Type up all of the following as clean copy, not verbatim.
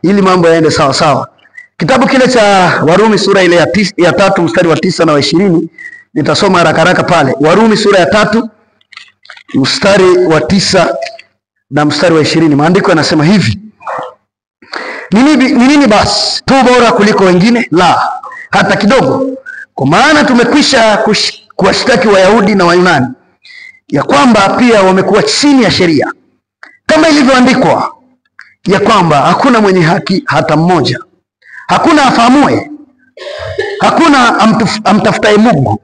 ili mambo yaende sawa sawa. Kitabu kile cha Warumi sura ile ya 3 mstari wa 9 na wa 20, nitasoma haraka haraka pale. Warumi sura ya 3 mstari wa 9 na mstari wa 20. Maandiko yanasema hivi: nini basi? Tu bora kuliko wengine? La, hata kidogo. Kwa maana tumekwisha kuwashtaki Wayahudi na Wayunani ya kwamba pia wamekuwa chini ya sheria, kama ilivyoandikwa ya kwamba hakuna mwenye haki hata mmoja, hakuna afahamue, hakuna amtafutaye Mungu.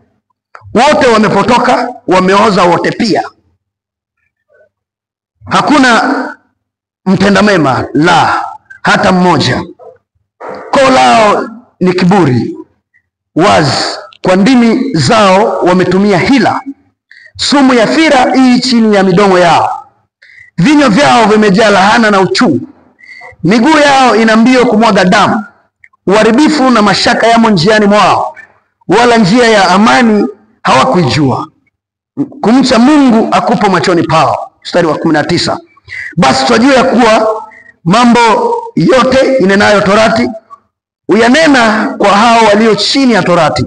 Wote wamepotoka, wameoza wote pia, hakuna mtenda mema, la hata mmoja. Koo lao ni kiburi wazi, kwa ndimi zao wametumia hila. Sumu ya fira hii chini ya midomo yao, vinywa vyao vimejaa laana na uchungu. Miguu yao ina mbio kumwaga damu, uharibifu na mashaka yamo njiani mwao, wala njia ya amani hawakuijua. Kumcha Mungu akupo machoni pao. Mstari wa 19. Basi twajua ya kuwa mambo yote inenayo torati uyanena kwa hao walio chini ya torati,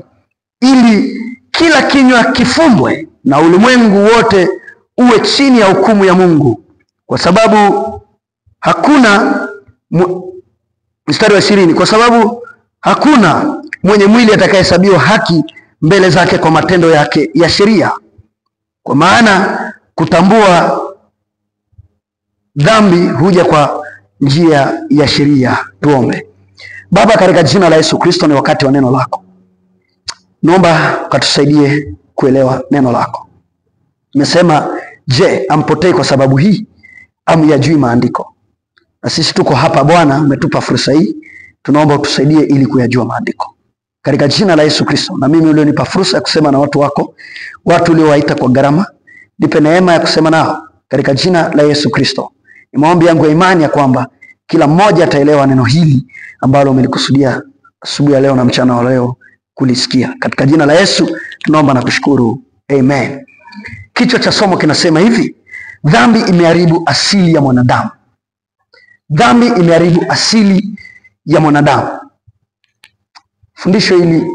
ili kila kinywa kifumbwe na ulimwengu wote uwe chini ya hukumu ya Mungu. Kwa sababu hakuna mstari wa 20, kwa sababu hakuna mwenye mwili atakayehesabiwa haki mbele zake kwa matendo yake ya sheria, kwa maana kutambua dhambi huja kwa njia ya sheria. Tuombe. Baba, katika jina la Yesu Kristo, ni wakati wa neno lako. Naomba ukatusaidie kuelewa neno lako. Nimesema, je, ampotei kwa sababu hii amu yajui maandiko? Na sisi tuko hapa Bwana, umetupa fursa hii, tunaomba utusaidie ili kuyajua maandiko. Katika jina la Yesu Kristo, na mimi ulionipa fursa ya kusema na watu wako, watu uliowaita kwa gharama, nipe neema ya kusema nao katika jina la Yesu Kristo. Ni maombi yangu ya imani ya kwamba kila mmoja ataelewa neno hili ambalo umelikusudia asubuhi ya leo na mchana wa leo kulisikia. Katika jina la Yesu tunaomba na kushukuru. Amen. Kichwa cha somo kinasema hivi: dhambi imeharibu asili ya mwanadamu. Dhambi imeharibu asili ya mwanadamu. Fundisho hili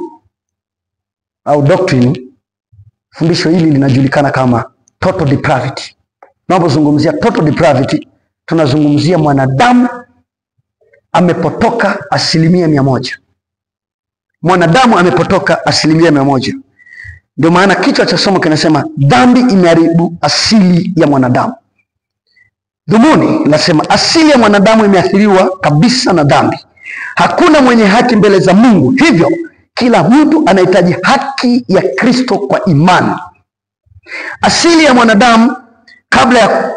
au doctrine, fundisho hili linajulikana kama total depravity. Tunapozungumzia total depravity, tunazungumzia mwanadamu amepotoka 100%. Mwanadamu amepotoka 100%. Ndio maana kichwa cha somo kinasema dhambi imeharibu asili ya mwanadamu. Dhumuni nasema asili ya mwanadamu imeathiriwa kabisa na dhambi. Hakuna mwenye haki mbele za Mungu, hivyo kila mtu anahitaji haki ya Kristo kwa imani. Asili ya mwanadamu kabla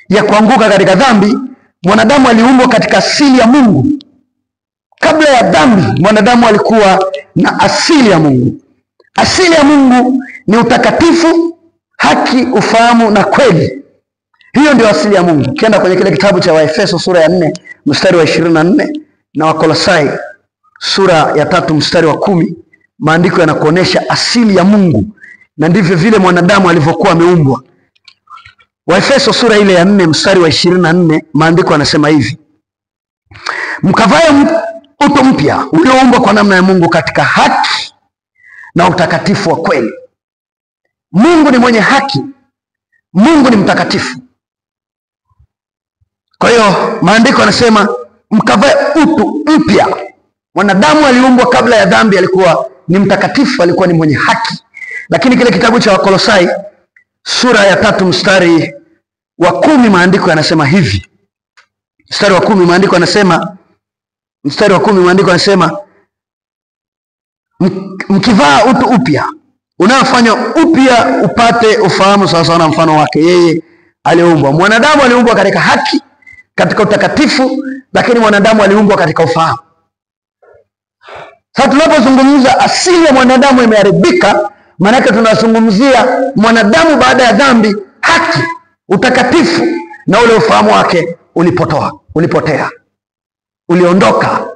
ya kuanguka katika dhambi, mwanadamu aliumbwa katika asili ya Mungu. Kabla ya dhambi, mwanadamu alikuwa na asili ya Mungu. Asili ya Mungu ni utakatifu, haki, ufahamu na kweli. Hiyo ndio asili ya Mungu. Ukienda kwenye kile kitabu cha Waefeso sura ya 4 mstari wa 24 na Wakolosai sura ya 3 mstari wa 10, maandiko yanakuonesha asili ya Mungu na ndivyo vile mwanadamu alivyokuwa ameumbwa. Waefeso sura ile ya 4 mstari wa 24, maandiko yanasema hivi: mkavae utu mpya ulioumbwa kwa namna ya Mungu katika haki na utakatifu wa kweli. Mungu ni mwenye haki, Mungu ni mtakatifu. Kwa hiyo maandiko yanasema mkavae utu mpya. Mwanadamu aliumbwa kabla ya dhambi alikuwa ni mtakatifu, alikuwa ni mwenye haki. Lakini kile kitabu cha Wakolosai sura ya 3 mstari wa 10, maandiko yanasema hivi. Mstari wa 10 maandiko yanasema mkivaa utu upya unaofanya upya upate ufahamu sawa sawa na mfano wake yeye aliumbwa. Mwanadamu aliumbwa katika haki, katika utakatifu, lakini mwanadamu aliumbwa katika ufahamu. Sasa tunapozungumza asili ya mwanadamu imeharibika, maana yake tunazungumzia mwanadamu baada ya dhambi, haki, utakatifu na ule ufahamu wake ulipotea, uliondoka,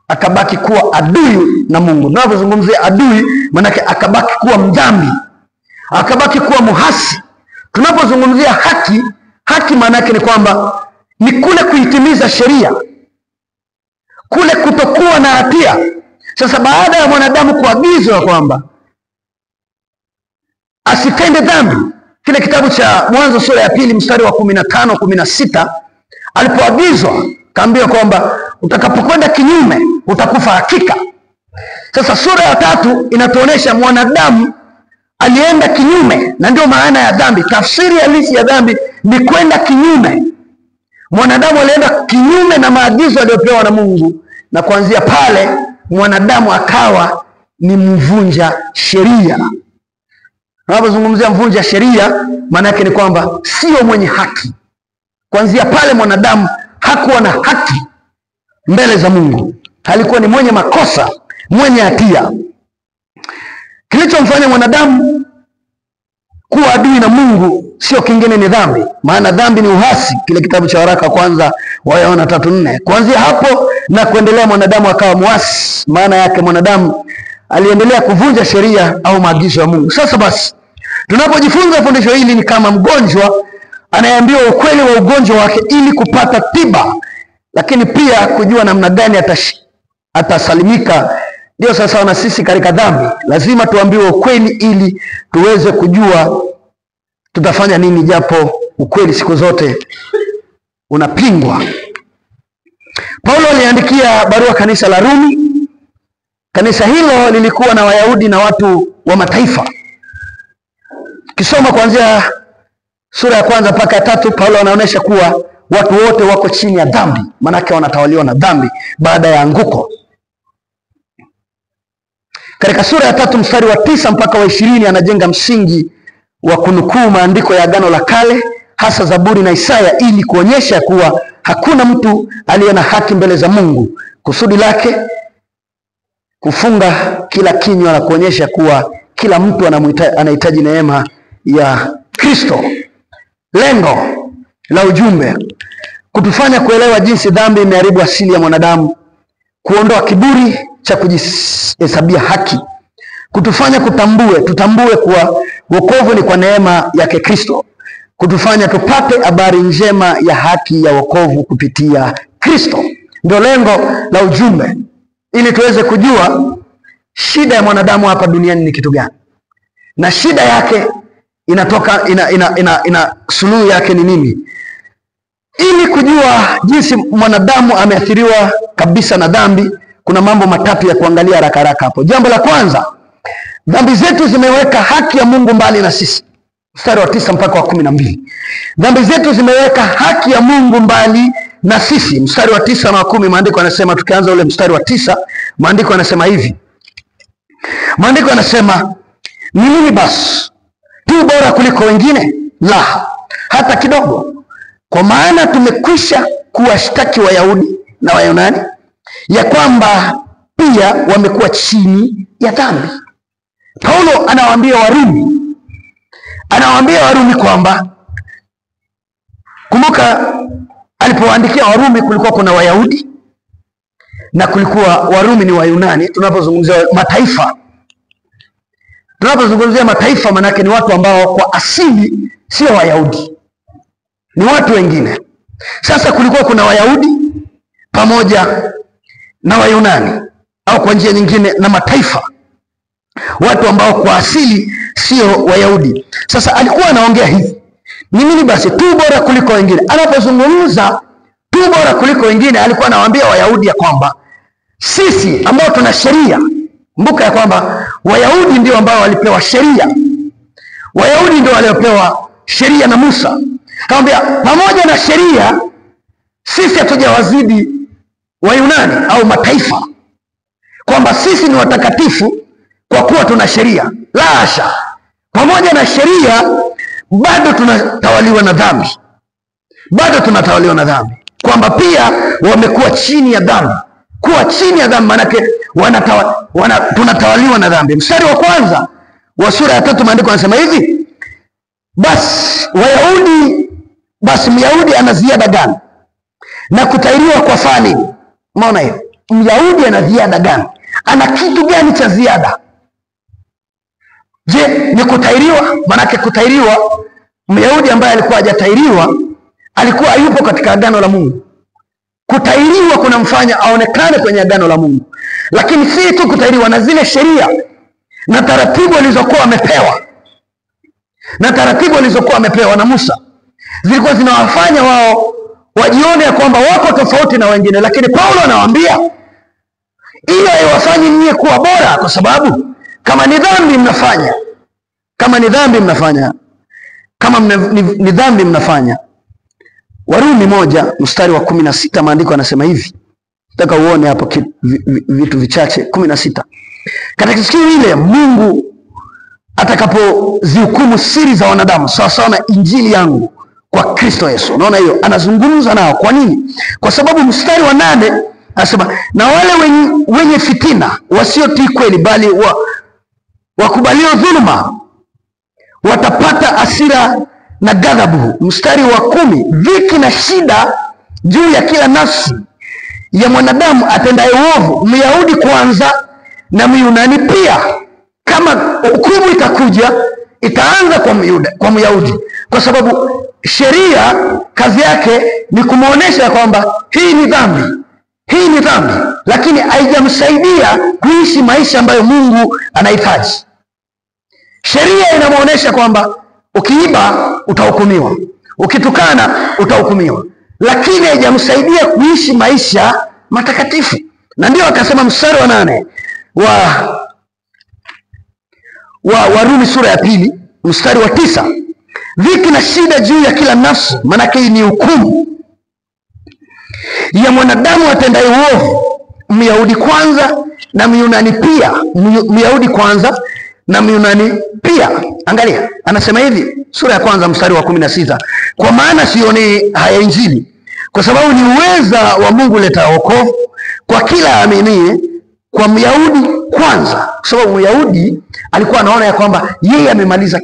akabaki kuwa adui na Mungu. Tunapozungumzia adui, maana yake akabaki kuwa mdhambi, akabaki kuwa muhasi. Tunapozungumzia haki maana yake ni kwamba ni kule kuitimiza sheria, kule kutokuwa na hatia. Sasa baada ya mwanadamu kuagizwa kwamba asitende dhambi, kile kitabu cha Mwanzo sura ya 2 mstari wa 15 16, alipoagizwa kaambiwa kwamba utakapokwenda kinyume utakufa hakika. Sasa sura ya 3 inatuonesha mwanadamu alienda kinyume, na ndio maana ya dhambi. Tafsiri halisi ya dhambi ni kwenda kinyume. Mwanadamu alienda kinyume na maagizo aliyopewa na Mungu, na kuanzia pale mwanadamu akawa ni mvunja sheria. Tunapozungumzia mvunja sheria, maana yake ni kwamba sio mwenye haki. Kuanzia pale mwanadamu hakuwa na haki mbele za Mungu, alikuwa ni mwenye makosa, mwenye hatia. Kilichomfanya mwanadamu kuwa adui na Mungu sio kingine, ni dhambi. Maana dhambi ni uhasi, kile kitabu cha waraka kwanza wa Yohana 3:4. Kuanzia hapo na kuendelea mwanadamu akawa muasi. Maana yake mwanadamu aliendelea kuvunja sheria au maagizo ya Mungu. Sasa basi, tunapojifunza fundisho hili ni kama mgonjwa anayeambiwa ukweli wa ugonjwa wake ili kupata tiba, lakini pia kujua namna gani atasalimika. Ndio sasa na sisi katika dhambi lazima tuambiwe ukweli ili tuweze kujua tutafanya nini, japo ukweli siku zote unapingwa. Paulo aliandikia barua kanisa la Rumi. Kanisa hilo lilikuwa na Wayahudi na watu wa mataifa. Kisoma kuanzia sura ya 1 mpaka 3, Paulo anaonyesha kuwa watu wote wako chini ya dhambi, manake wanatawaliwa na dhambi baada ya anguko. Katika sura ya 3 mstari wa 9 mpaka wa 20 anajenga msingi wa kunukuu maandiko ya Agano la Kale, hasa Zaburi na Isaya, ili kuonyesha kuwa hakuna mtu aliye na haki mbele za Mungu. Kusudi lake kufunga kila kinywa na kuonyesha kuwa kila mtu anahitaji neema ya Kristo. Lengo la ujumbe: kutufanya kuelewa jinsi dhambi imeharibu asili ya mwanadamu, kuondoa kiburi cha kujihesabia haki, kutufanya tutambue kuwa wokovu ni kwa neema yake Kristo, kutufanya tupate habari njema ya haki ya wokovu kupitia Kristo. Ndio lengo la ujumbe, ili tuweze kujua shida ya mwanadamu hapa duniani ni kitu gani, na shida yake suluhu yake ni nini. Ili kujua jinsi mwanadamu ameathiriwa kabisa na dhambi, kuna mambo matatu ya kuangalia haraka haraka hapo. Jambo la kwanza, dhambi zetu zimeweka haki ya Mungu mbali na sisi. Mstari wa 9 mpaka wa 12. Dhambi zetu zimeweka haki ya Mungu mbali na sisi. Mstari wa 9 na wa 10, maandiko yanasema, tukianza ule mstari wa 9, maandiko yanasema hivi. Maandiko yanasema, ni nini basi? Tu bora kuliko wengine? La, hata kidogo. Kwa maana tumekwisha kuwashtaki Wayahudi na Wayunani ya kwamba pia wamekuwa chini ya dhambi. Paulo anawaambia Warumi kwamba, kumbuka alipowaandikia Warumi kulikuwa kuna Wayahudi na kulikuwa Warumi ni Wayunani. Tunapozungumzia mataifa, manake ni watu ambao kwa asili sio Wayahudi, ni watu wengine. Sasa kulikuwa kuna Wayahudi pamoja na Wayunani, au kwa njia nyingine na mataifa, watu ambao kwa asili sio Wayahudi. Sasa alikuwa anaongea hivi, ni nini basi? Tu bora kuliko wengine. Anapozungumza tu bora kuliko wengine, alikuwa anawaambia Wayahudi ya kwamba sisi ambao tuna sheria, kumbuka ya kwamba Wayahudi ndio ambao walipewa sheria. Wayahudi ndio waliopewa sheria na Musa. Akamwambia pamoja na sheria sisi hatujawazidi Wayunani au mataifa, kwamba sisi ni watakatifu kwa kuwa tuna sheria. La hasha, pamoja na sheria bado tunatawaliwa na dhambi, kwamba pia wamekuwa chini ya dhambi. Kuwa chini ya dhambi manake tunatawaliwa na dhambi. Mstari wa 1 wa sura ya 3 maandiko yanasema hivi, basi Myahudi ana ziada gani na kutahiriwa kwa fani? Umeona hiyo? Myahudi ana ziada gani? Ana kitu gani cha ziada? Je, ni kutahiriwa? Manake kutahiriwa, Myahudi ambaye alikuwa hajatahiriwa alikuwa hayupo katika agano la Mungu. Kutahiriwa kunamfanya aonekane kwenye agano la Mungu, lakini si tu kutahiriwa, na zile sheria na taratibu alizokuwa amepewa na Musa zilikuwa zinawafanya wao wajione ya kwamba wako tofauti na wengine. Lakini Paulo anawaambia hiyo haiwafanyi nyie kuwa bora, kwa sababu kama ni dhambi mnafanya. Warumi 1:16 maandiko yanasema hivi. Nataka uone hapo vitu vichache. 16. Katika siku ile Mungu atakapozihukumu siri za wanadamu sawa sawa na injili yangu kwa Kristo Yesu. Unaona hiyo? Anazungumza nao. Kwa nini? Kwa sababu mstari wa 8 anasema na wale wenye fitina wasiotii kweli bali wakubalio dhuluma watapata hasira na ghadhabu. Mstari wa 10, dhiki na shida juu ya kila nafsi ya mwanadamu atendaye uovu, Myahudi kwanza na Myunani pia. Kama hukumu itakuja, itaanza kwa Myahudi, kwa sababu sheria kazi yake ni kumuonesha kwamba hii ni dhambi, lakini haijamsaidia kuishi maisha ambayo Mungu anahitaji. Sheria inamuonesha kwamba ukiiba utahukumiwa, ukitukana utahukumiwa, lakini haijamsaidia kuishi maisha matakatifu. Na ndio akasema mstari wa 8 wa Warumi sura ya 2 mstari wa 9, dhiki na shida juu ya kila nafsi, maanake hii ni hukumu ya mwanadamu atendaye uovu, Myahudi kwanza na Myunani pia. Myahudi kwanza na Myunani pia. Angalia, anasema hivi sura ya 1 mstari wa 16, kwa maana sioni haya Injili, kwa sababu ni uweza wa Mungu leta wokovu kwa kila aminiye, kwa Myahudi kwanza. Kwa sababu Myahudi alikuwa anaona ya kwamba yeye amemaliza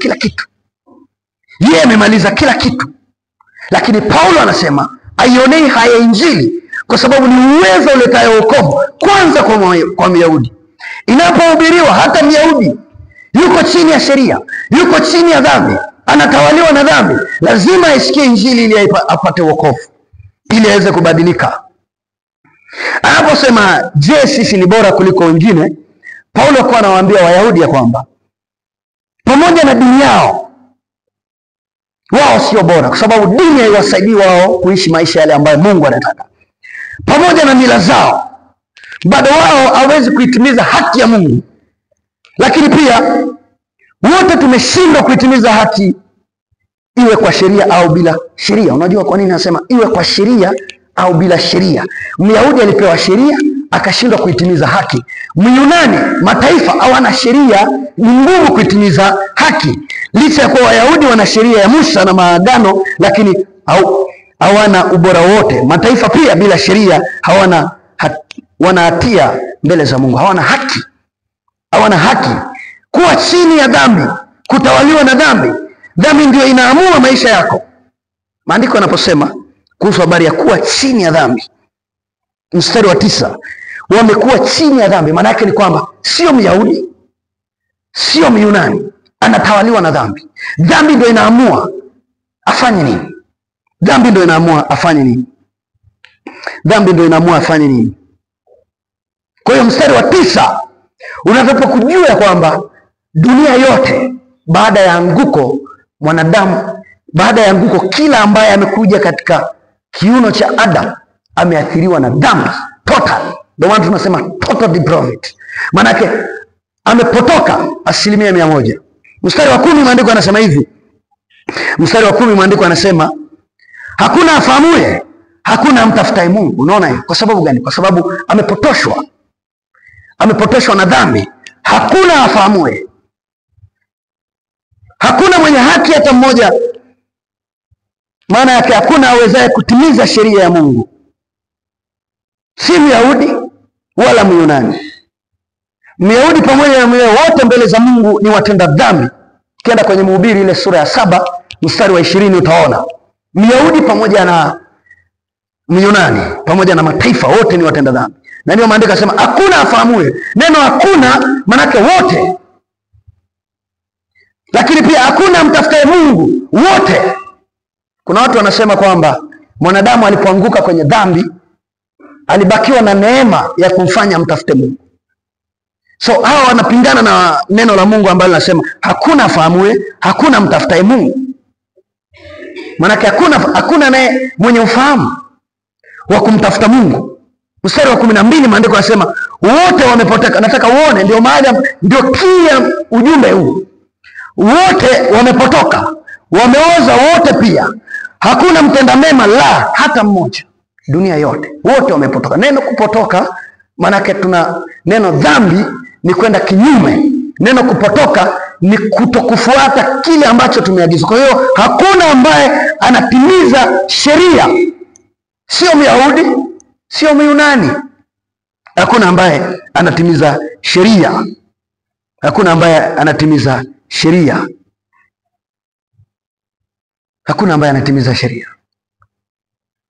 kila kitu, lakini Paulo anasema aionei haya Injili kwa sababu ni uweza uletayo wokovu kwanza kwa Myahudi. Inapohubiriwa, hata Myahudi yuko chini ya sheria, yuko chini ya dhambi, anatawaliwa na dhambi, lazima aisikie Injili ili apate wokovu, ili aweze kubadilika. Anaposema je, sisi ni bora kuliko wengine, Paulo alikuwa anawaambia Wayahudi ya kwamba pamoja na dini yao wao sio bora, kwa sababu dini haiwasaidii wao kuishi maisha yale ambayo Mungu anataka. Pamoja na mila zao, bado wao hawezi kuitimiza haki ya Mungu. Lakini pia wote tumeshindwa kuitimiza haki, iwe kwa sheria au bila sheria. Unajua kwa nini nasema iwe kwa sheria au bila sheria? Myahudi alipewa sheria akashindwa kuitimiza haki. Myunani, mataifa hawana sheria, ni ngumu kuitimiza haki. Licha ya kuwa Wayahudi wana sheria ya Musa na maagano, lakini hawana ubora wote. Mataifa pia bila sheria wana hatia mbele za Mungu, hawana haki. Kuwa chini ya dhambi, kutawaliwa na dhambi. Dhambi ndio inaamua maisha yako. Maandiko yanaposema kuhusu habari ya kuwa chini ya dhambi, mstari wa 9, wamekuwa chini ya dhambi, maana yake ni kwamba sio Myahudi, sio Myunani, anatawaliwa na dhambi. Dhambi ndio inaamua afanye nini. Dhambi ndio inaamua afanye nini. Kwa hiyo mstari wa 9 unataka kujua kwamba dunia yote baada ya anguko, mwanadamu baada ya anguko, kila ambaye amekuja katika kiuno cha Adam ameathiriwa na dhambi total. Ndio maana tunasema total depravity, maana yake amepotoka 100%. Mstari wa 10 maandiko yanasema hivi. Mstari wa 10 maandiko yanasema hakuna afahamuye, hakuna amtafutaye Mungu. Unaona hiyo? Kwa sababu gani? Kwa sababu amepotoshwa na dhambi. Hakuna afahamuye, hakuna mwenye haki hata mmoja. Maana yake hakuna awezaye kutimiza sheria ya Mungu, si Myahudi wala Myunani. Myahudi pamoja na Myunani wote mbele za Mungu ni watenda dhambi. Ukienda kwenye Mhubiri ile sura ya 7 mstari wa 20 utaona Myahudi pamoja na Myunani pamoja na mataifa wote ni watenda dhambi. Na ndio maandiko yanasema hakuna afahamuye. Neno hakuna manake wote, lakini pia hakuna mtafutaye Mungu, wote. Kuna watu wanasema kwamba mwanadamu alipoanguka kwenye dhambi alibakiwa na neema ya kumfanya mtafute Mungu. So hawa wanapingana na neno la Mungu ambalo linasema hakuna afahamuye, hakuna mtafutaye Mungu. Maanake hakuna naye mwenye ufahamu wa kumtafuta Mungu. Mstari wa 12 maandiko yanasema wote wamepotoka. Nataka uone, ndio mahali, ndio kia ujumbe huu. Wote wamepotoka, wameoza wote pia. Hakuna mtenda mema la hata mmoja. Dunia yote wote wamepotoka. Neno kupotoka maanake tuna neno dhambi ni kwenda kinyume. Neno kupotoka ni kutokufuata kile ambacho tumeagizwa. Kwa hiyo hakuna ambaye anatimiza sheria. Sio Myahudi, sio Myunani. Hakuna ambaye anatimiza sheria. Hakuna ambaye anatimiza sheria. Hakuna ambaye anatimiza sheria.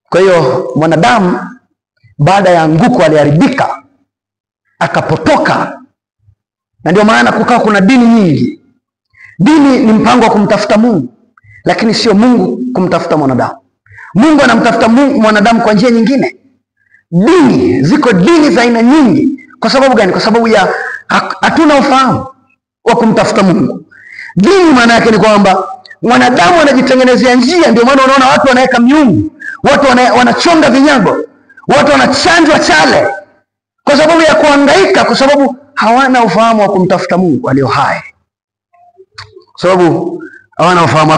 Kwa hiyo mwanadamu baada ya anguko aliharibika, akapotoka. Na ndio maana kukawa kuna dini nyingi. Dini ni mpango wa kumtafuta Mungu, lakini sio Mungu kumtafuta mwanadamu. Mungu anamtafuta mwanadamu kwa njia nyingine. Ziko dini za aina nyingi. Kwa sababu gani? Kwa sababu ya hatuna ufahamu wa kumtafuta Mungu. Dini maana yake ni kwamba mwanadamu anajitengenezea njia. Ndio maana unaona watu wanaweka miungu, watu wanachonga vinyago, watu wanachanjwa chale kwa sababu ya kuhangaika, kwa sababu hawana ufahamu wa kumtafuta Mungu aliye hai. Kwa sababu hawana ufahamu.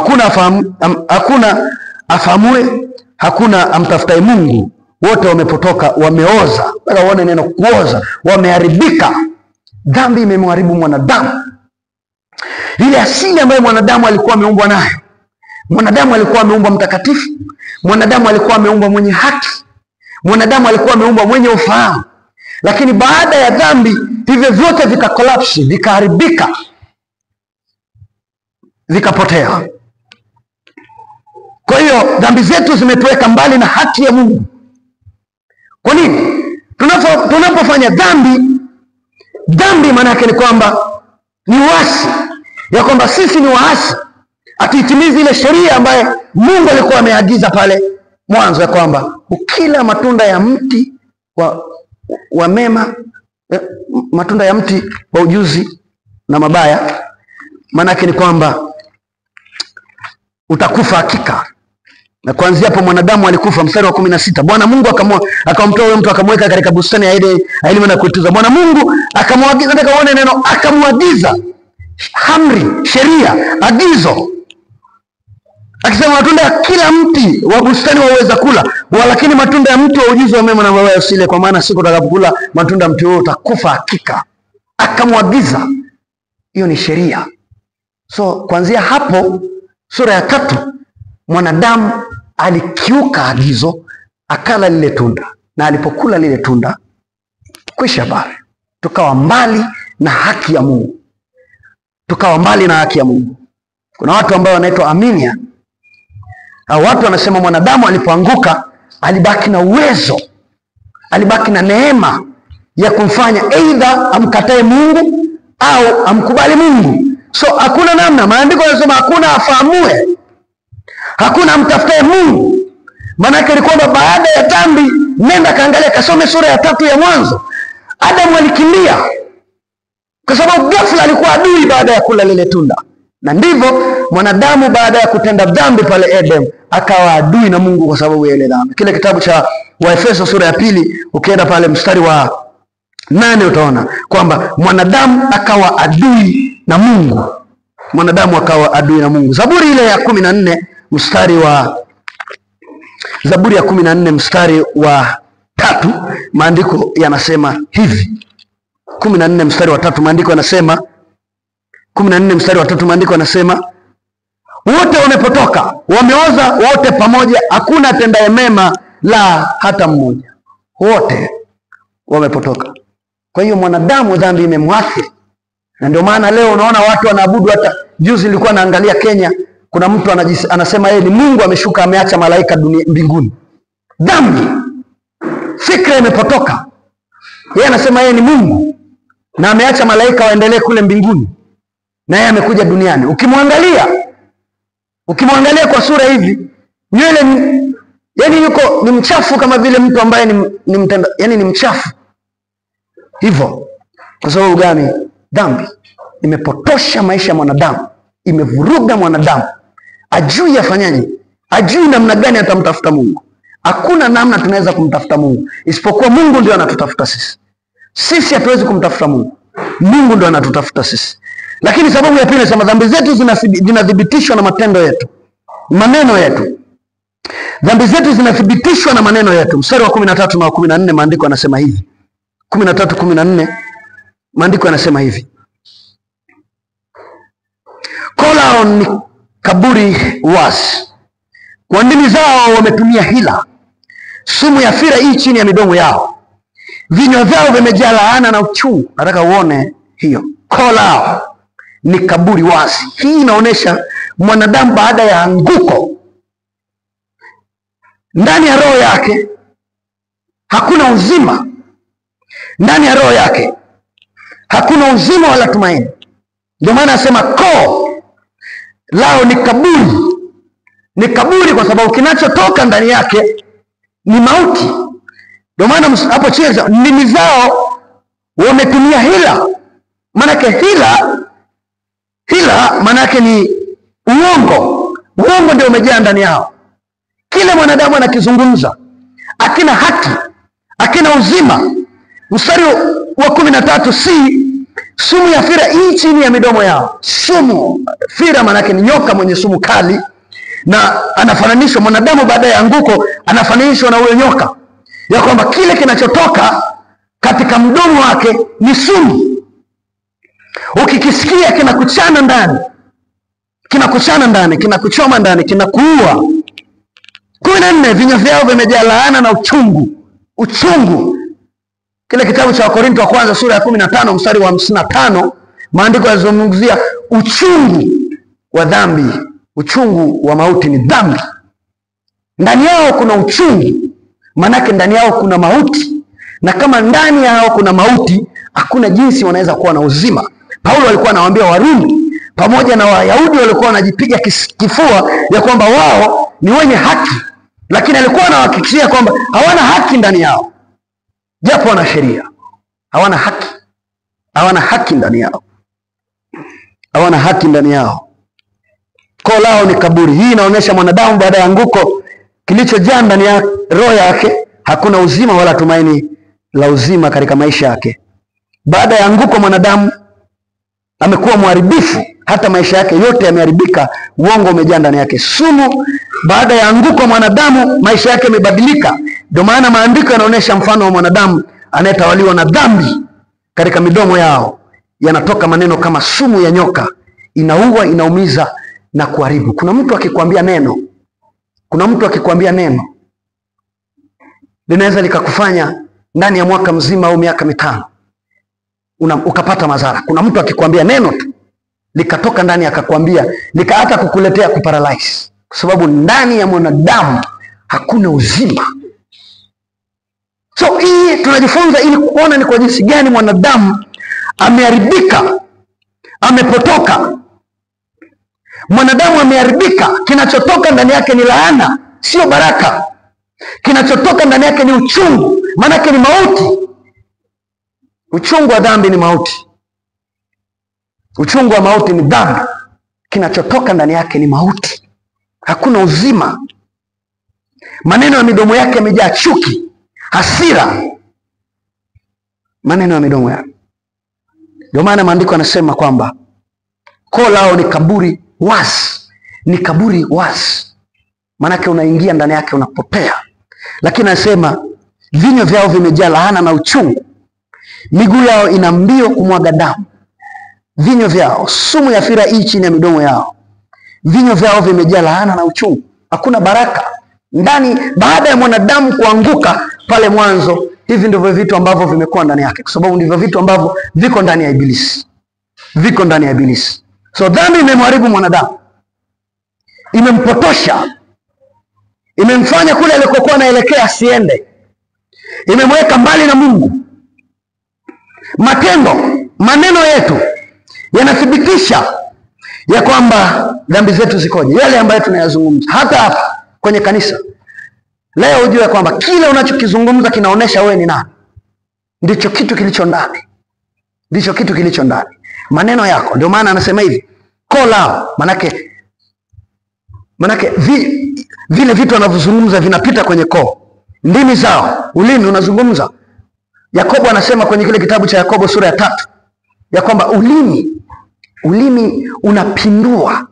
Hakuna afahamue, hakuna amtafutaye Mungu. Wote wamepotoka, wameoza. Nataka uone neno kuoza, wameharibika. Dhambi imemharibu mwanadamu. Ile asili ambayo mwanadamu alikuwa ameumbwa nayo. Mwanadamu alikuwa ameumbwa mtakatifu. Mwanadamu alikuwa ameumbwa mwenye haki. Mwanadamu alikuwa ameumbwa mwenye ufahamu. Lakini baada ya dhambi, hivyo vyote vikakolapsi, vikaharibika, vikapotea. Kwa hiyo dhambi zetu zimetuweka mbali na haki ya Mungu. Kwa nini? Tunapofanya dhambi maana yake ni kwamba ni uasi, ya kwamba sisi ni waasi, hatuitimizi ile sheria ambayo Mungu alikuwa ameagiza pale mwanzo, ya kwamba ukila matunda ya mti wa mema, matunda ya mti wa ujuzi na mabaya, maana yake ni kwamba utakufa hakika. Na kuanzia hapo mwanadamu alikufa. Mstari wa 16, Bwana Mungu akamtoa huyo mtu, akamweka katika bustani ya elimu na kuituza. Bwana Mungu akamwagiza, nataka uone neno akamwagiza, amri, sheria, agizo, akisema matunda ya kila mti wa bustani waweza kula, lakini matunda ya mti wa ujuzi wa mema na mabaya usile, kwa maana siku utakapokula matunda ya mti huo utakufa hakika. Akamwagiza. Hiyo ni sheria. So kuanzia hapo sura ya 3 mwanadamu alikiuka agizo, akala lile tunda, na alipokula lile tunda kwisha habari. Tukawa mbali na haki ya Mungu. Kuna watu ambao wanaitwa Arminian. Au watu wanasema mwanadamu alipoanguka alibaki na uwezo, alibaki na neema ya kumfanya aidha amkatae Mungu au amkubali Mungu. So hakuna namna. Maandiko yanasema hakuna afahamue, hakuna amtafutaye Mungu. Maana yake ni kwamba baada ya dhambi, nenda kaangalia, kasome sura ya 3 ya Mwanzo. Adamu alikimbia kwa sababu ghafla alikuwa adui baada ya kula lile tunda. Na ndivyo mwanadamu baada ya kutenda dhambi pale Eden akawa adui na Mungu kwa sababu ya ile dhambi. Kile kitabu cha Waefeso sura ya 2 ukienda pale mstari wa 8 utaona kwamba mwanadamu akawa adui na Mungu. Zaburi ile ya 14 mstari wa 3 maandiko yanasema hivi. 14 mstari wa 3 maandiko yanasema, 14 mstari wa 3 maandiko yanasema, wote wamepotoka, wameoza wote pamoja, hakuna atendaye mema la hata mmoja. Wote wamepotoka. Kwa hiyo mwanadamu dhambi imemwathiri. Na ndio maana leo unaona watu wanaabudu. Hata juzi nilikuwa naangalia Kenya, kuna mtu anasema yeye ni Mungu ameshuka, ameacha malaika mbinguni. Dhambi, fikra imepotoka. Yeye anasema yeye ni Mungu na ameacha malaika waendelee kule mbinguni, na yeye amekuja duniani. Ukimwangalia kwa sura hivi, Nywele yani yuko ni mchafu kama vile mtu ambaye ni mtenda, yani ni mchafu hivyo. Kwa sababu gani? Dhambi imepotosha maisha ya mwanadamu, imevuruga mwanadamu, ajui afanyaje, ajui namna gani atamtafuta Mungu. Hakuna namna tunaweza kumtafuta Mungu isipokuwa Mungu ndio anatutafuta sisi. Sisi hatuwezi kumtafuta Mungu, Mungu ndio anatutafuta sisi. Lakini sababu ya pili nasema dhambi zetu zinathibitishwa na matendo yetu, maneno yetu. Dhambi zetu zinathibitishwa na maneno yetu. Mstari wa 13 na wa 14 maandiko yanasema hivi. 13:14 maandiko yanasema hivi. Koo lao ni kaburi wazi, kwa ndimi zao wametumia hila, sumu ya fira hii chini ya midomo yao, vinywa vyao vimejaa laana na uchungu. Nataka uone hiyo. Koo lao ni kaburi wazi. Hii inaonyesha mwanadamu baada ya anguko, ndani ya roho yake hakuna uzima, ndani ya roho yake hakuna uzima wala tumaini. Ndio maana nasema koo lao ni kaburi. Ni kaburi kwa sababu kinachotoka ndani yake ni mauti. Ndio maana hapo chini ndimi zao wametumia hila. Maana hila maana yake ni uongo. Uongo ndio umejaa ndani yao. Kile mwanadamu anakizungumza akina haki, akina uzima. Mstari wa 13, sumu ya fira hii chini ya midomo yao. Sumu fira maana yake ni nyoka mwenye sumu kali, na anafananishwa mwanadamu baada ya anguko, anafananishwa na huyo nyoka, ya kwamba kile kinachotoka katika mdomo wake ni sumu. Ukikisikia kinakuchana ndani, kinakuchoma ndani, kinakuua. 14, vinywa vyao vimejaa laana na uchungu. Uchungu. Kile kitabu cha Wakorintho wa kwanza sura ya 15 mstari wa 55 maandiko yanazungumzia uchungu wa dhambi. Uchungu wa mauti ni dhambi. Ndani yao kuna uchungu, manake ndani yao kuna mauti. Na kama ndani yao kuna mauti, hakuna jinsi wanaweza kuwa na uzima. Paulo alikuwa anawaambia Warumi pamoja na Wayahudi walikuwa wanajipiga kifua ya kwamba wao ni wenye haki, lakini alikuwa anawahakikishia kwamba hawana haki ndani yao. Japo wana sheria, hawana haki. Hawana haki ndani yao. Hawana haki ndani yao. Koo lao ni kaburi. Hii inaonyesha mwanadamu baada ya anguko, kilichojaa ndani ya roho yake hakuna uzima wala tumaini la uzima katika maisha yake. Baada ya anguko mwanadamu amekuwa mharibifu, hata maisha yake yote yameharibika. Uongo umejaa ndani yake. Sumu. Baada ya anguko mwanadamu maisha yake yamebadilika. Ndio maana maandiko yanaonyesha mfano wa mwanadamu anayetawaliwa na dhambi. Katika midomo yao yanatoka maneno kama sumu ya nyoka, inaua, inaumiza na kuharibu. Kuna mtu akikwambia neno linaweza likakufanya ndani ya mwaka mzima au miaka mitano ukapata madhara. Kuna mtu akikwambia neno tu likatoka ndani akakwambia hata kukuletea kuparalyze, kwa sababu ndani ya mwanadamu hakuna uzima. So hii tunajifunza ili kuona ni kwa jinsi gani mwanadamu ameharibika, amepotoka. Mwanadamu ameharibika. Kinachotoka ndani yake ni laana, sio baraka. Kinachotoka ndani yake ni uchungu, maana yake ni mauti. Uchungu wa dhambi ni mauti. Uchungu wa mauti ni dhambi. Kinachotoka ndani yake ni mauti, hakuna uzima. Maneno ya midomo yake yamejaa chuki, hasira. Maneno ya midomo yake. Ndio maana maandiko yanasema kwamba koo lao ni kaburi wazi. Ni kaburi wazi, maanake unaingia ndani yake unapotea. Lakini anasema vinywa vyao vimejaa laana na uchungu, miguu yao ina mbio kumwaga damu. Vinywa vyao, sumu ya fira hii chini ya midomo yao. Vinywa vyao vimejaa laana na uchungu. Hakuna baraka ndani. Baada ya mwanadamu kuanguka pale mwanzo, hivi ndivyo vitu ambavyo vimekuwa ndani yake, kwa sababu ndivyo vitu ambavyo viko ndani ya Ibilisi. Viko ndani ya Ibilisi. So dhambi imemharibu mwanadamu, imempotosha, imemfanya kule alikokuwa anaelekea asiende, imemweka mbali na Mungu. Maneno yetu yanathibitisha ya kwamba dhambi zetu zikoje, yale ambayo tunayazungumza. Hata hapa kwenye kanisa. Leo ujue kwamba kile unachokizungumza kinaonesha wewe ni nani. Ndicho kitu kilicho ndani. Ndicho kitu kilicho ndani. Maneno yako. Ndio maana anasema hivi, koo lao, manake vile vitu wanavyozungumza vinapita kwenye koo. Ndimi zao, ulimi unazungumza. Yakobo anasema kwenye kile kitabu cha Yakobo sura ya 3 ya kwamba ulimi unapindua.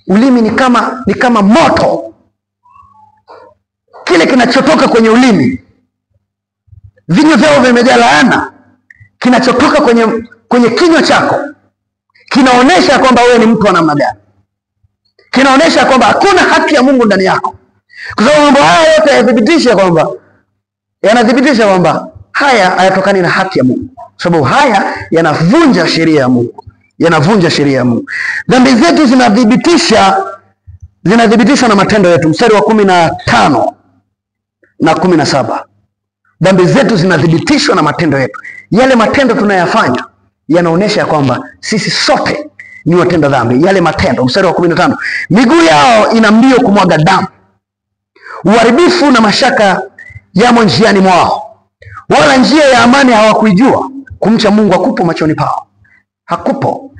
Ulimi ni kama moto. Kile kinachotoka kwenye ulimi, vinywa vyao vimejaa laana. Kinachotoka kwenye kinywa chako kinaonesha kwamba wewe ni mtu wa namna gani. Kinaonesha kwamba hakuna haki ya Mungu ndani yako. Kwa sababu mambo haya yote yanathibitisha kwamba haya hayatokani na haki ya Mungu. Kwa sababu haya yanavunja sheria ya Mungu. Yanavunja sheria ya Mungu. Dhambi zetu zinathibitishwa na matendo yetu. Mstari wa 15 na 17. Dhambi zetu zinathibitishwa na matendo yetu. Yale matendo tunayafanya yanaonesha kwamba sisi sote ni watenda dhambi. Yale matendo. Mstari wa 15. Miguu yao ina mbio kumwaga damu. Uharibifu na mashaka yamo njiani mwao. Wala njia ya amani hawakuijua. Kumcha Mungu hakupo machoni pao. Hakupo.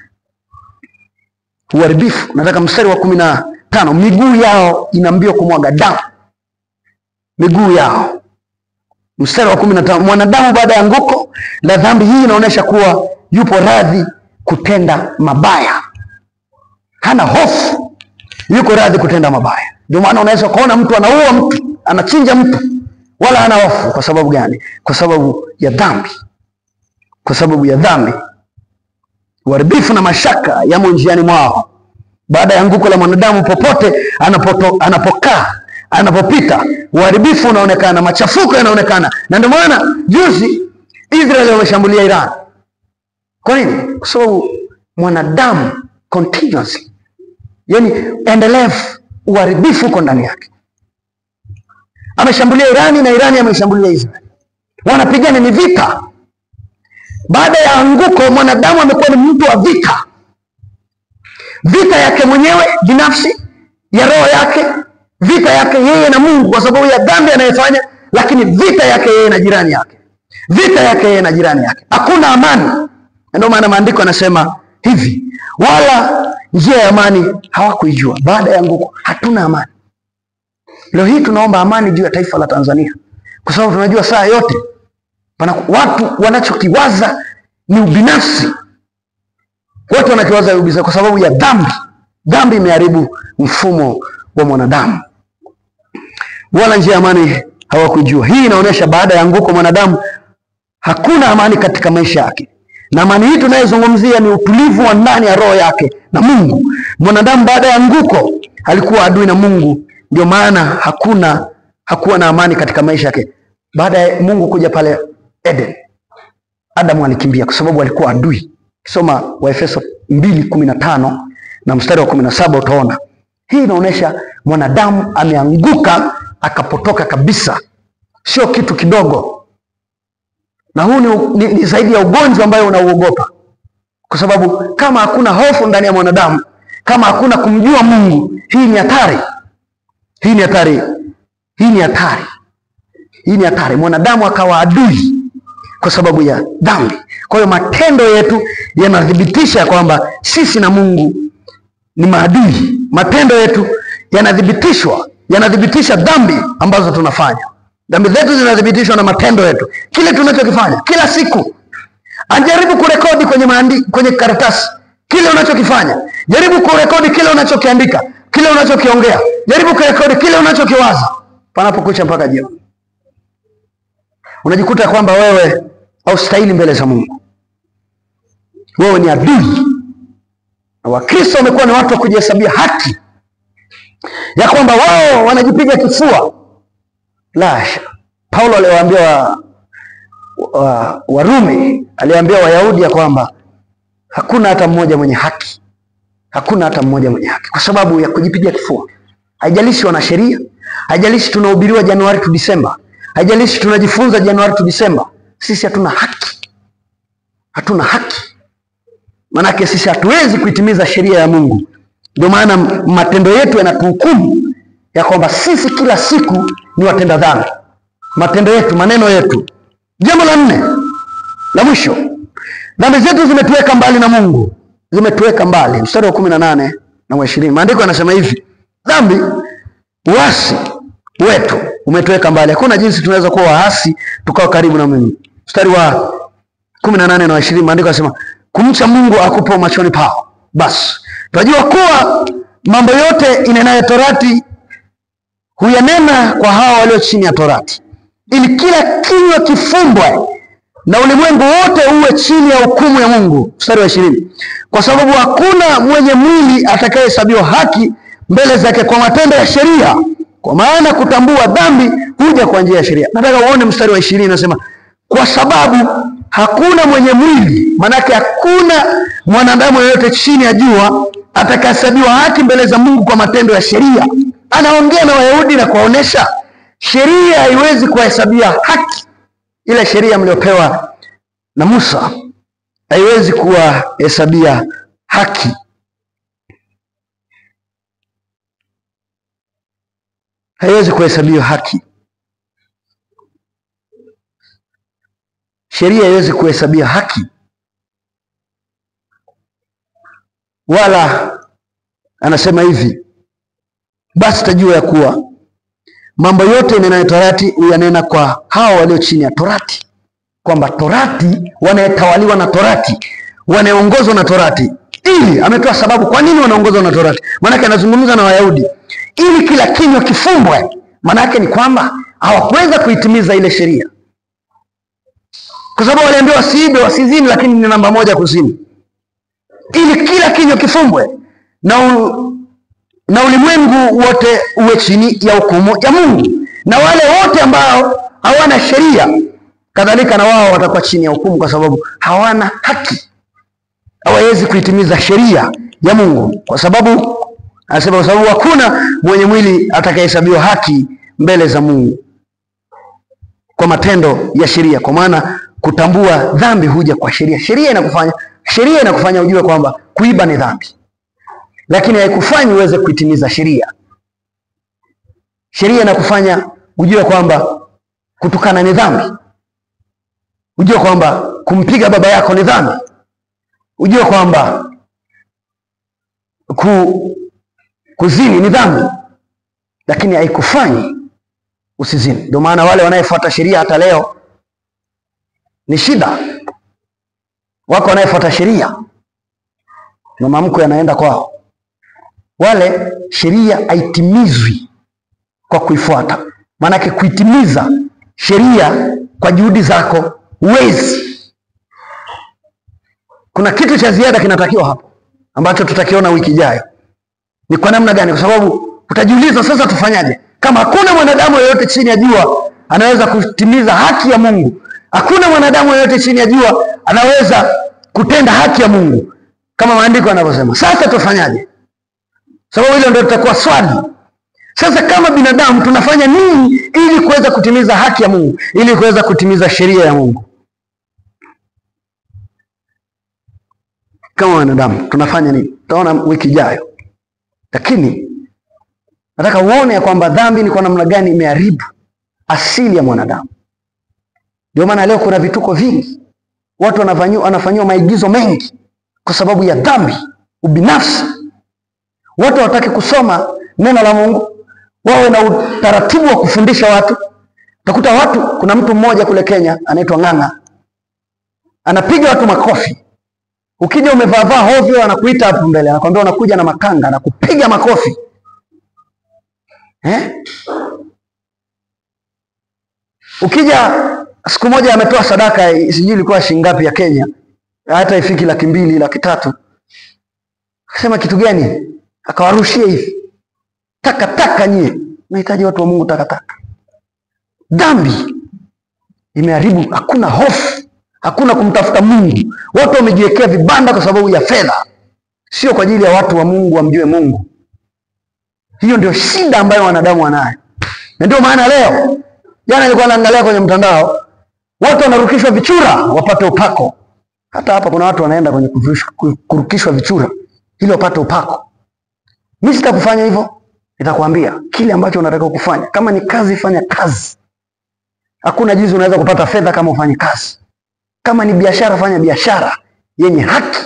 Uharibifu. Nataka mstari wa 15. Miguu yao ina mbio kumwaga damu. Miguu yao. Mstari wa 15. Mwanadamu baada ya anguko la dhambi hii inaonyesha kuwa yupo radhi kutenda mabaya. Hana hofu. Yuko radhi kutenda mabaya. Ndio maana unaweza kuona mtu anaua mtu, anachinja mtu, wala hana hofu. Kwa sababu gani? Kwa sababu ya dhambi. Kwa sababu ya dhambi. Uharibifu na mashaka yamo njiani mwao. Baada ya anguko la mwanadamu, popote anapokaa, anapopita, uharibifu unaonekana, machafuko yanaonekana. Na ndio maana juzi Israeli wameshambulia Iran. Kwa nini? Kwa sababu mwanadamu continuously, yani endelevu, uharibifu uko ndani yake. Ameshambulia Irani na Irani ameshambulia Israeli. Wanapigana, ni vita. Baada ya anguko, mwanadamu amekuwa ni mtu wa vita. Vita yake mwenyewe binafsi, ya roho yake, vita yake yeye na Mungu kwa sababu ya dhambi anayefanya, lakini vita yake yeye na jirani yake. Vita yake yeye na jirani yake. Hakuna amani. Ndio maana maandiko yanasema hivi, wala njia ya amani hawakuijua. Baada ya anguko hatuna amani. Leo hii tunaomba amani juu ya taifa la Tanzania. Kwa sababu tunajua saa yote watu wanachokiwaza ni ubinafsi. Watu wanakiwaza ni ubinafsi kwa sababu ya dhambi. Dhambi imeharibu mfumo wa mwanadamu. Wala njia ya amani hawakujua. Hii inaonyesha baada ya anguko mwanadamu hakuna amani katika maisha yake. Na amani hii tunayozungumzia ni utulivu wa ndani ya roho yake na Mungu. Mwanadamu baada ya anguko alikuwa adui na Mungu. Ndio maana hakuwa na amani katika maisha yake. Baada ya Mungu kuja pale Eden, Adamu alikimbia kwa sababu alikuwa adui. Kisoma Waefeso 2:15 na mstari wa 17 utaona. Hii inaonyesha mwanadamu ameanguka akapotoka kabisa. Sio kitu kidogo. Na huu ni zaidi ya ugonjwa ambayo unauogopa. Kwa sababu kama hakuna hofu ndani ya mwanadamu, kama hakuna kumjua Mungu, hii ni hatari. Hii ni hatari. Hii ni hatari. Hii ni hatari. Mwanadamu akawa adui kwa sababu ya dhambi. Kwa hiyo matendo yetu yanathibitisha kwamba sisi na Mungu ni maadui. Matendo yetu yanathibitisha dhambi ambazo tunafanya. Dhambi zetu zinathibitishwa na matendo yetu. Kile tunachokifanya kila siku. Anjaribu kurekodi kwenye karatasi kile unachokifanya. Jaribu kurekodi kile unachokiandika, kile unachokiongea. Jaribu kurekodi kile unachokiwaza. Panapokucha mpaka jioni, unajikuta kwamba wewe haustahili mbele za Mungu. Wewe ni adui. Na Wakristo wamekuwa ni watu wa kujihesabia haki, ya kwamba wao wanajipiga kifua. Lasha. Paulo aliwaambia Warumi, aliwaambia Wayahudi ya kwamba hakuna hata mmoja mwenye haki. Hakuna hata mmoja mwenye haki kwa sababu ya kujipiga kifua. Haijalishi wana sheria, haijalishi tunahubiriwa Januari to Disemba, haijalishi tunajifunza Januari to Disemba, sisi hatuna haki. Hatuna haki. Manake sisi hatuwezi kuitimiza sheria ya Mungu. Ndio maana matendo yetu yanatuhukumu, ya kwamba sisi kila siku ni watenda dhambi, matendo yetu, maneno yetu. Jambo la 4 la mwisho, dhambi zetu zimetuweka mbali na Mungu, zimetuweka mbali. Mstari wa 18 na 20, maandiko yanasema hivi: dhambi, uasi wetu umetuweka mbali. Hakuna jinsi tunaweza kuwa waasi tukao karibu na Mungu. Mstari wa 18 na 20, maandiko yanasema kumcha Mungu akupa machoni pao. Basi tunajua kuwa mambo yote inenayo torati huyanena kwa hao walio chini ya torati, ili kila kinywa kifumbwe na ulimwengu wote uwe chini ya hukumu ya Mungu. Mstari wa 20, kwa sababu hakuna mwenye mwili atakayehesabiwa haki mbele zake kwa matendo ya sheria, kwa maana kutambua dhambi huja kwa njia ya sheria. Nataka uone mstari wa 20 unasema kwa sababu hakuna mwenye mwili, manake hakuna mwanadamu yeyote chini ya jua atakayehesabiwa haki mbele za Mungu kwa matendo ya sheria. Anaongea na Wayahudi na kuwaonesha sheria haiwezi kuwahesabia haki. Ile sheria mliopewa na Musa haiwezi kuwahesabia haki. Haiwezi kuhesabia haki. Sheria haiwezi kuhesabia haki. Wala anasema hivi, basi tajua ya kuwa mambo yote inenayo torati huyanena kwa hao walio chini ya torati. Kwamba torati, wanayetawaliwa na torati, wanaongozwa na torati. Ili ametoa sababu kwa nini wanaongozwa na torati. Maana anazungumza na Wayahudi, ili kila kinywa kifumbwe. Maana yake ni kwamba hawakuweza kuitimiza ile sheria, kwa sababu waliambiwa wasiibe, wasizini, lakini ni namba 1 kuzini. Ili kila kinywa kifumbwe na ulimwengu wote uwe chini ya hukumu ya Mungu. Na wale wote ambao hawana sheria kadhalika na wao watakuwa chini ya hukumu, kwa sababu hawana haki. Hawawezi kuitimiza sheria ya Mungu, kwa sababu anasema kwa sababu hakuna mwenye mwili atakayehesabiwa haki mbele za Mungu kwa matendo ya sheria, kwa maana kutambua dhambi huja kwa sheria. Sheria inakufanya ujue kwamba kuiba ni dhambi, lakini haikufanyi uweze kuitimiza sheria. Sheria inakufanya ujue kwamba kutukana ni dhambi, ujue kwamba kumpiga baba yako ni dhambi, ujue kwamba kuzini ni dhambi, lakini haikufanyi usizini. Ndio maana wale wanayefuata sheria hata leo ni shida. Wako wanayefuata sheria na mamko yanaenda kwao. Wale sheria haitimizwi kwa kuifuata. Maanake kuitimiza sheria kwa juhudi zako huwezi. Kuna kitu cha ziada kinatakiwa hapo ambacho tutakiona wiki ijayo. Ni kwa namna gani? Kwa sababu utajiuliza sasa tufanyaje? Kama hakuna mwanadamu yeyote chini ya jua anaweza kutimiza haki ya Mungu. Hakuna mwanadamu yeyote chini ya jua anaweza kutenda haki ya Mungu kama maandiko yanavyosema. Sasa tufanyaje? Sababu hilo ndio litakuwa swali. Sasa kama binadamu tunafanya nini ili kuweza kutimiza haki ya Mungu, ili kuweza kutimiza sheria ya Mungu? Kama wanadamu tunafanya nini? Tutaona wiki ijayo. Lakini nataka uone ya kwamba dhambi ni kwa namna gani imeharibu asili ya mwanadamu. Ndio maana leo kuna vituko vingi. Watu wanafanywa maigizo mengi kwa sababu ya dhambi, ubinafsi. Watu hawataki kusoma neno la Mungu, wawe na utaratibu wa kufundisha watu. Utakuta watu, kuna mtu mmoja kule Kenya anaitwa Ng'ang'a, anapiga watu makofi. Ukija umevaa hovyo anakuita hapo mbele, anakuambia unakuja na makanga na kupiga makofi. Ukija siku moja ametoa sadaka, sijui ilikuwa shilingi ngapi ya Kenya, hata ifiki 200,000, 300,000. Akasema kitu gani? Akawarushia hivi, taka nyie, nahitaji watu wa Mungu taka. Dhambi imeharibu, hakuna hofu, hakuna kumtafuta Mungu. Watu wamejiwekea vibanda kwa sababu ya fedha, sio kwa ajili ya watu wa Mungu wamjue Mungu. Hiyo ndio shida ambayo wanadamu wanayo. Na ndio maana leo, jana nilikuwa naangalia kwenye mtandao, watu wanarukishwa vichura wapate upako. Hata hapa kuna watu wanaenda kwenye kurukishwa vichura ili wapate upako. Mimi sitakufanya hivyo. Nitakwambia kile ambacho unataka kufanya. Kama ni kazi, fanya kazi. Hakuna jinsi unaweza kupata fedha kama ufanye kazi. Kama ni biashara, fanya biashara yenye haki.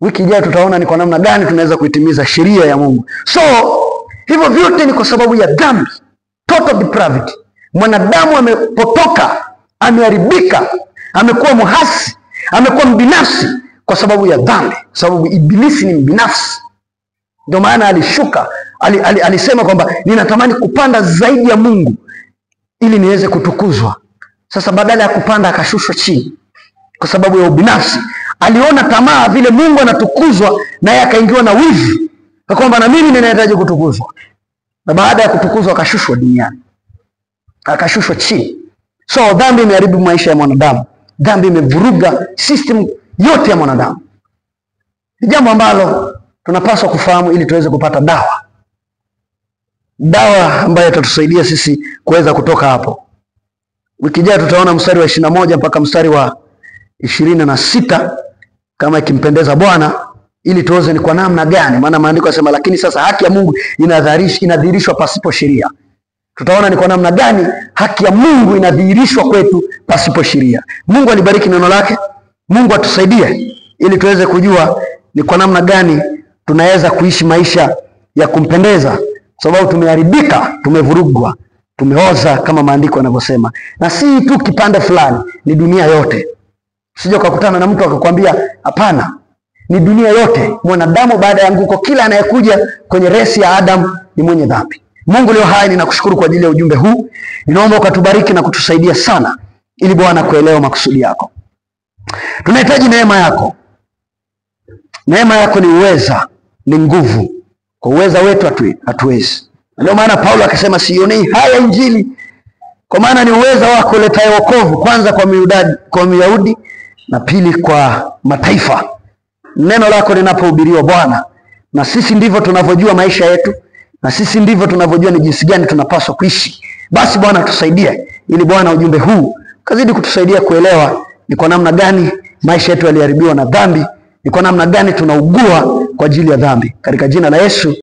Wiki ijayo tutaona ni kwa namna gani tunaweza kuitimiza sheria ya Mungu. So hivyo vyote ni kwa sababu ya dhambi, total depravity. Mwanadamu amepotoka, ameharibika, amekuwa muhasi, amekuwa mbinafsi kwa sababu ya dhambi, sababu ibilisi ni mbinafsi. Ndio maana alishuka, alisema kwamba ninatamani kupanda zaidi ya Mungu ili niweze kutukuzwa. Sasa badala ya kupanda akashushwa chini kwa sababu ya ubinafsi. Aliona tamaa vile Mungu anatukuzwa, naye akaingiwa na wivu kwamba na mimi ninahitaji kutukuzwa. Na baada ya kutukuzwa akashushwa duniani, akashushwa chini. So dhambi imeharibu maisha ya mwanadamu. Dhambi imevuruga system yote ya mwanadamu. Ni jambo ambalo tunapaswa kufahamu ili tuweze kupata dawa ambayo itatusaidia sisi kuweza kutoka hapo. Wiki ijayo tutaona mstari wa 21 mpaka mstari wa 26 kama ikimpendeza Bwana, ili tuoze ni kwa namna gani. Maana maandiko yanasema lakini sasa haki ya Mungu inadhihirishwa pasipo sheria. Tutaona ni kwa namna gani haki ya Mungu inadhihirishwa kwetu pasipo sheria. Mungu alibariki neno lake. Mungu atusaidie ili tuweze kujua ni kwa namna gani tunaweza kuishi maisha ya kumpendeza, sababu tumeharibika, tumevurugwa, tumeoza kama maandiko yanavyosema. Na si tu kipande fulani, ni dunia yote. Usije ukakutana na mtu akakwambia hapana, ni dunia yote. Mwanadamu baada ya anguko, kila anayekuja kwenye resi ya Adam ni mwenye dhambi. Mungu leo hai, ninakushukuru kwa ajili ya ujumbe huu. Ninaomba ukatubariki na kutusaidia sana ili Bwana kuelewa makusudi yako. Tunahitaji neema yako. Neema yako ni uweza, ni nguvu. Kwa uweza wetu hatuwezi. Ndio maana Paulo akasema sionei haya Injili, kwa maana ni uweza wako uletaye wokovu, kwanza kwa Myahudi na pili kwa mataifa. Neno lako linapohubiriwa Bwana, na sisi ndivyo tunavyojua maisha yetu, na sisi ndivyo tunavyojua ni jinsi gani tunapaswa kuishi. Basi Bwana tusaidie, ili Bwana ujumbe huu kazidi kutusaidia kuelewa ni kwa namna gani maisha yetu yaliharibiwa na dhambi, ni kwa namna gani tunaugua kwa ajili ya dhambi. Katika jina la Yesu